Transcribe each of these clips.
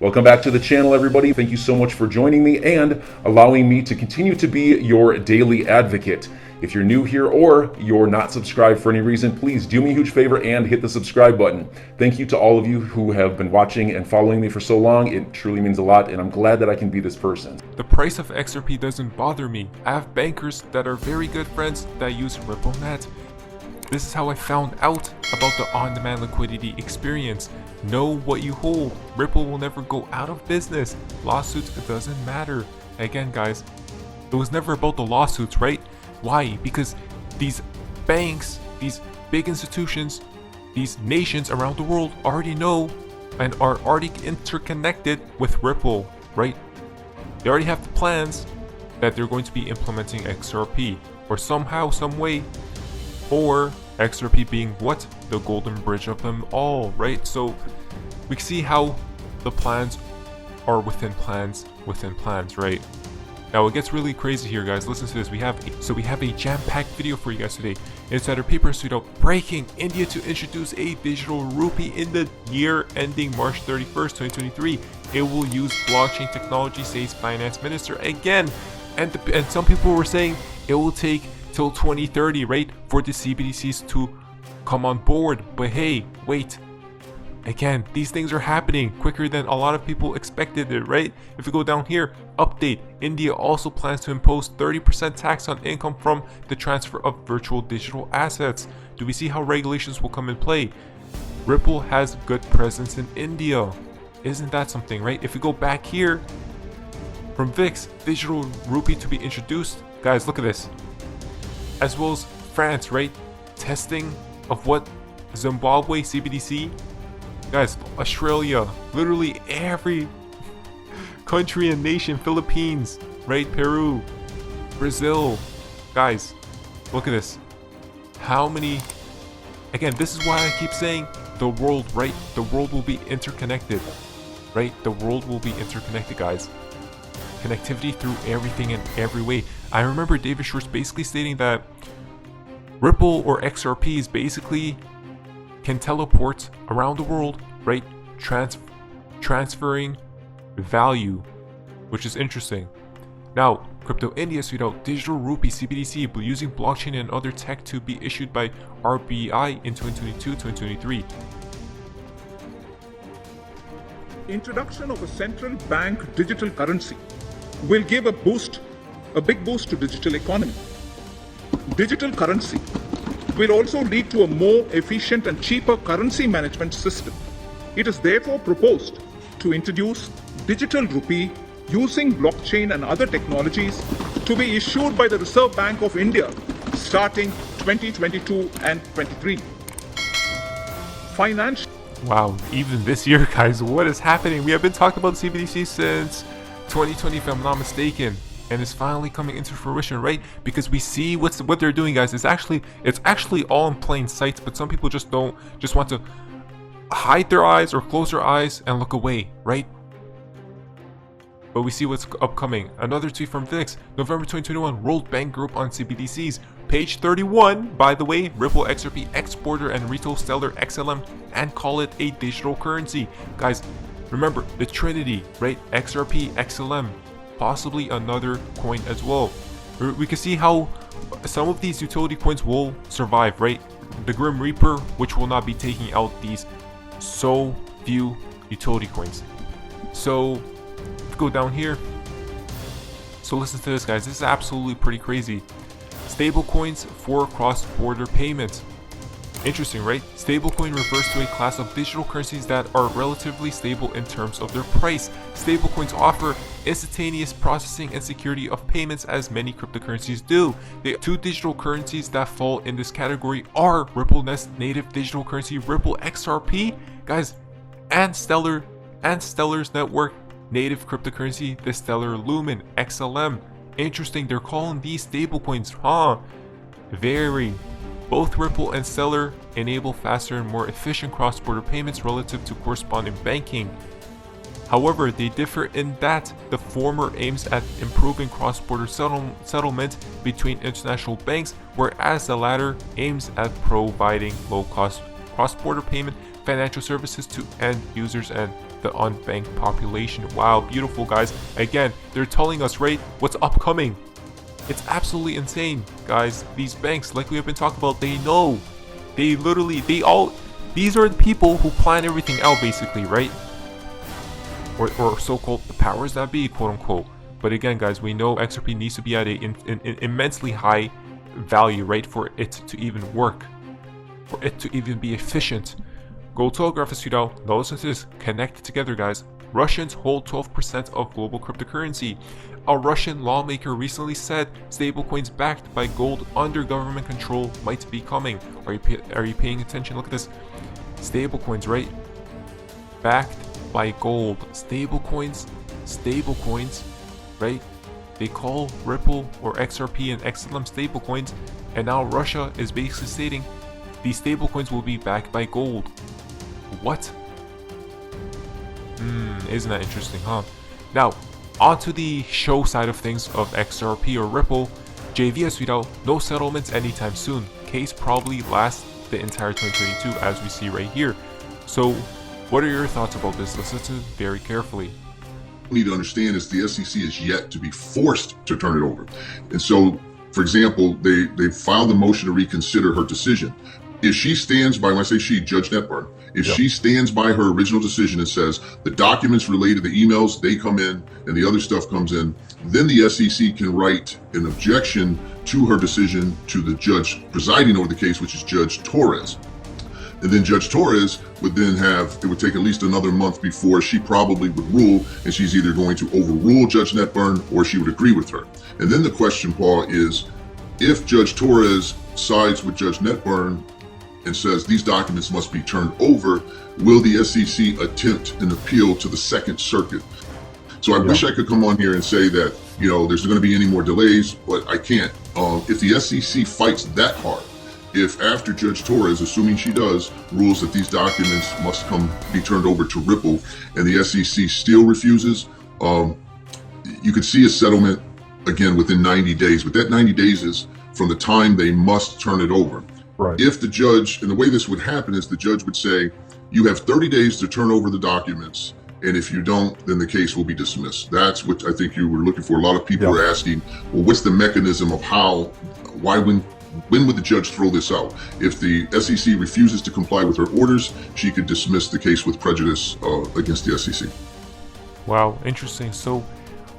Welcome back to the channel, everybody. Thank you so much for joining me and allowing me to continue to be your daily advocate. If you're new here or you're not subscribed for any reason, please do me a huge favor and hit the subscribe button. Thank you to all of you who have been watching and following me for so long. It truly means a lot, and I'm glad that I can be this person. The price of XRP doesn't bother me. I have bankers that are very good friends that use RippleNet. This is how I found out about the on-demand liquidity experience. Know what you hold. Ripple will never go out of business. Lawsuits, it doesn't matter. Again, guys, it was never about the lawsuits, right? Why? Because these banks, these big institutions, these nations around the world already know and are already interconnected with Ripple, right? They already have the plans that they're going to be implementing XRP, or somehow, some way, or XRP being what? The golden bridge of them all, right? So we see how the plans are within plans, right? Now it gets really crazy here, guys. Listen to this. We have a jam-packed video for you guys today. Insider papers tweet out breaking: India to introduce a digital rupee in the year ending March 31st, 2023. It will use blockchain technology, says finance minister again. And some people were saying it will take till 2030, right, for the CBDCs to come on board. But hey, wait. Again, these things are happening quicker than a lot of people expected it, right? If we go down here, update: India also plans to impose 30% tax on income from the transfer of virtual digital assets. Do we see how regulations will come in play? Ripple has good presence in India. Isn't that something, right? If we go back here, from VIX, digital rupee to be introduced. Guys, look at this. As well as France, right? Testing of what? Zimbabwe CBDC. Guys, Australia, literally every country and nation, Philippines, right? Peru, Brazil. Guys, look at this. How many? Again, this is why I keep saying the world, right? The world will be interconnected, right? The world will be interconnected, guys. Connectivity through everything in every way. I remember David Schwartz basically stating that Ripple or XRPs basically can teleport around the world, right? Transferring value, which is interesting. Now, Crypto India tweeted out digital rupee CBDC using blockchain and other tech to be issued by RBI in 2022-2023. Introduction of a central bank digital currency will give a big boost to digital economy. Digital currency will also lead to a more efficient and cheaper currency management system. It is therefore proposed to introduce digital rupee using blockchain and other technologies to be issued by the Reserve Bank of India starting 2022 and 23. Wow, even this year, guys, what is happening? We have been talking about CBDC since 2020, if I'm not mistaken. And it's finally coming into fruition, right? Because we see what they're doing, guys. It's actually all in plain sight, but some people just want to hide their eyes or close their eyes and look away, right? But we see what's upcoming. Another tweet from VIX, November 2021, World Bank Group on CBDCs. Page 31, by the way, Ripple XRP exporter and retail seller XLM and call it a digital currency. Guys, remember the Trinity, right? XRP, XLM. Possibly another coin as well. We can see how some of these utility coins will survive, right? The Grim Reaper, which will not be taking out these so few utility coins. So go down here. So listen to this, guys. This is absolutely pretty crazy. Stable coins for cross-border payments. Interesting, right? Stablecoin refers to a class of digital currencies that are relatively stable in terms of their price. Stablecoins offer instantaneous processing and security of payments, as many cryptocurrencies do. The two digital currencies that fall in this category are RippleNet's native digital currency Ripple XRP, guys, and Stellar's network native cryptocurrency, the Stellar Lumen XLM. Interesting, they're calling these stablecoins, huh? Both Ripple and Stellar enable faster and more efficient cross-border payments relative to corresponding banking. However, they differ in that the former aims at improving cross-border settlement between international banks, whereas the latter aims at providing low-cost cross-border payment financial services to end users and the unbanked population. Wow, beautiful, guys. Again, they're telling us, right, what's upcoming. It's absolutely insane, guys. These banks, like we have been talking about, they know. These are the people who plan everything out, basically, right? Or so-called the powers that be, quote-unquote. But again, guys, we know XRP needs to be at an immensely high value, right, for it to even work, for it to even be efficient. Gold telegraph is now, now listen to this, connected together, guys. Russians hold 12% of global cryptocurrency. A Russian lawmaker recently said stablecoins backed by gold under government control might be coming. Are you paying attention? Look at this. Stablecoins, right? Backed by gold. Stablecoins, right? They call Ripple or XRP and XLM stablecoins, and now Russia is basically stating these stablecoins will be backed by gold. What? Isn't that interesting, huh? Now, onto the show side of things of XRP or Ripple. JV has tweeted out, no settlements anytime soon. Case probably lasts the entire 2022, as we see right here. So, what are your thoughts about this? Let's listen very carefully. We need to understand is the SEC is yet to be forced to turn it over. And so, for example, they filed a motion to reconsider her decision. If she stands by, when I say she, Judge Netburn, if she stands by her original decision and says the documents related to the emails, they come in and the other stuff comes in, then the SEC can write an objection to her decision to the judge presiding over the case, which is Judge Torres. And then Judge Torres would then it would take at least another month before she probably would rule, and she's either going to overrule Judge Netburn or she would agree with her. And then the question, Paul, is if Judge Torres sides with Judge Netburn and says these documents must be turned over, will the SEC attempt an appeal to the Second Circuit? So I wish I could come on here and say that, you know, there's going to be any more delays, but I can't. If the SEC fights that hard, if after Judge Torres, assuming she does, rules that these documents must be turned over to Ripple, and the SEC still refuses, you could see a settlement again within 90 days. But that 90 days is from the time they must turn it over. Right. If the judge, and the way this would happen is the judge would say, you have 30 days to turn over the documents, and if you don't, then the case will be dismissed. That's what I think you were looking for. A lot of people are asking, well, what's the mechanism of when would the judge throw this out? If the SEC refuses to comply with her orders, she could dismiss the case with prejudice against the SEC. Wow, interesting. So,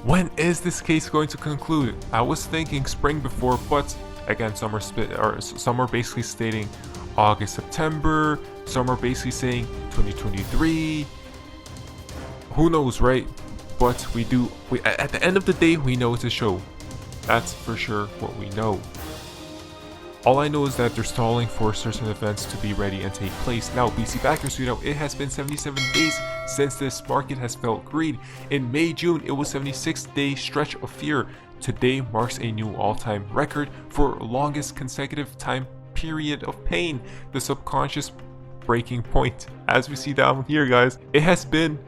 when is this case going to conclude? I was thinking spring before, but again, some are basically stating August, September. Some are basically saying 2023. Who knows, right? But at the end of the day, we know it's a show. That's for sure what we know. All I know is that they're stalling for certain events to be ready and take place. Now, BC backers tweet out, it has been 77 days since this market has felt greed. In May, June, it was 76-day stretch of fear. Today marks a new all-time record for longest consecutive time period of pain. The subconscious breaking point. As we see down here, guys, it has been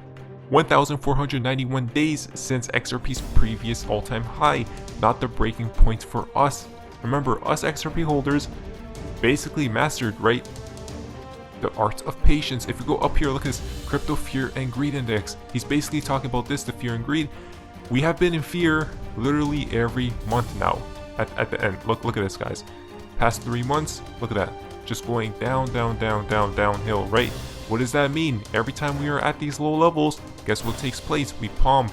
1,491 days since XRP's previous all-time high, not the breaking point for us. Remember, us XRP holders basically mastered, right, the art of patience. If you go up here, look at this crypto fear and greed index. He's basically talking about this, the fear and greed. We have been in fear literally every month now. At the end, look at this, guys. Past 3 months, look at that, just going downhill, right? What does that mean? Every time we are at these low levels, guess what takes place? We pump.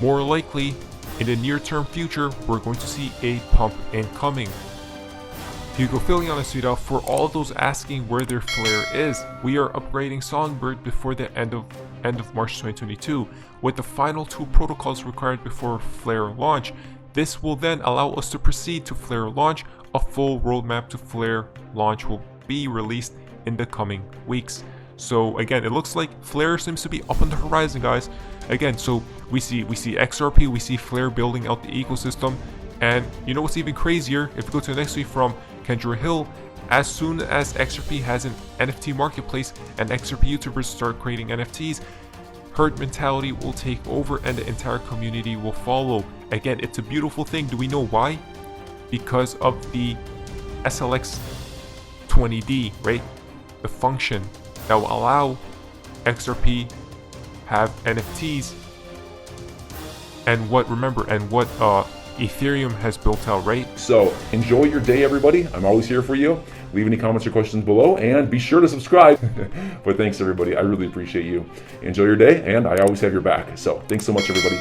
More likely, in the near-term future, we're going to see a pump incoming. Hugo Filion has tweeted out, for all those asking where their flare is, we are upgrading Songbird before the end of March 2022, with the final 2 protocols required before Flare launch. This will then allow us to proceed to Flare launch. A full roadmap to Flare launch will be released in the coming weeks. So again, it looks like Flare seems to be up on the horizon, guys. Again, so we see XRP, we see Flare building out the ecosystem, and you know what's even crazier? If you go to the next tweet from Kendra Hill, as soon as XRP has an NFT marketplace and XRP YouTubers start creating NFTs, herd mentality will take over and the entire community will follow. Again, it's a beautiful thing. Do we know why? Because of the SLX 20D, right? The function. that will allow XRP have NFTs and what Ethereum has built out, right? So enjoy your day, everybody. I'm always here for you. Leave any comments or questions below, and be sure to subscribe. But thanks, everybody. I really appreciate you. Enjoy your day, and I always have your back. So thanks so much, everybody.